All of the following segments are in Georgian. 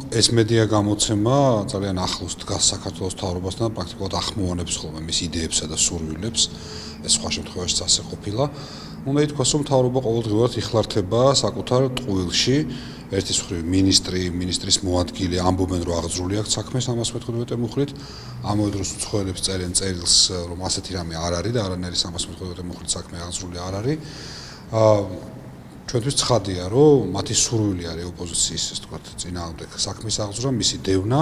ეს მედია გამოცემა ძალიან ახლოს დგას საქართველოს მთავრობასთან, პრაქტიკულად ახმოვანებს ხოლმე მის იდეებსა და სურვილებს. ეს სხვა შემთხვევაში ასე ყოფილა. უნდა ითქვას, რომ მთავრობა ყოველდღიურად იხლართება საკუთარ ტყუილში. ერთის მხრივ მინისტრის მოადგილე ამბობენ, რომ აღძრული აქვს საქმე 315 მუხლით. ამავე დროს უცხოელებს წერენ წერილს, რომ ასეთი რამე არ არის და არანაირი 315 მუხლით საქმე აღძრული არ არის. ჩვენთვის ცხადია, რომ მათი სურვილი არის ოპოზიციის, ასე ვთქვათ, წინააღმდეგ საქმის აღძვრა, მისი დევნა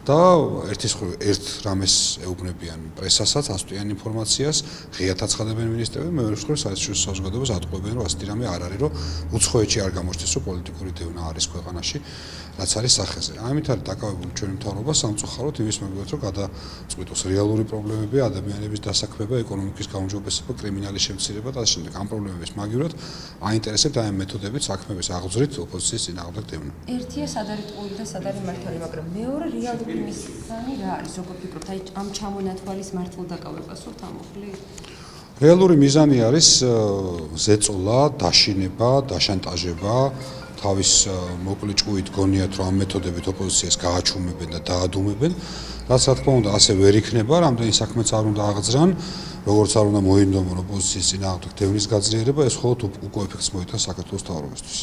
და ერთის მხრივ ერთ რამეს ეუბნებიან პრესასაც, ასწვიან ინფორმაციას, ღიად აცხადებენ მინისტრები, მეორე მხრივ საერთაშორისო საზოგადოებას ატყუებენ, რომ ასეთი რამე არ არის, რომ უცხოეთში არ გამოჩნდეს, რომ პოლიტიკური დევნა არის ქვეყანაში, რაც არის სახეზე. ამით არის დაკავებული ჩვენი მთავრობა სამწუხაროდ იმის მაგალითად, რომ გადაწყვიტოს რეალური პრობლემები, ადამიანების დასაქმება, ეკონომიკის გაუმჯობესება, კრიმინალის შემცირება და ასე შემდეგ. ამ პრობლემების მაგივრად აინტერესებთ აი ამ მეთოდებით საქმეების აღძვრით ოპოზიციის წინააღმდეგ დევნა. ერთია სად არის ტყუილი და სად არის მართალი, მაგრამ მეორე რეალური მიზანი რა არის, როგორ ფიქრობთ, აი ამ ჩამონათვალის მართალ დაკავებას ვართ ამ მუხლით? რეალური მიზანი არის ზეწოლა, დაშინება, დაშანტაჟება, თავის მოკლე ჭკუით გონიათ, რომ ამ მეთოდებით ოპოზიციას გააჩუმებენ და დაადუმებენ, რაც რა თქმა უნდა ასე ვერ იქნება, რამდენი საქმეც არ უნდა აღძრან, როგორც არ უნდა მოინდომონ ოპოზიციის წინააღმდეგ დევნის გაძლიერება, ეს მხოლოდ უკვე ეფექტს მოიტანს საქართველოს მთავრობისთვის.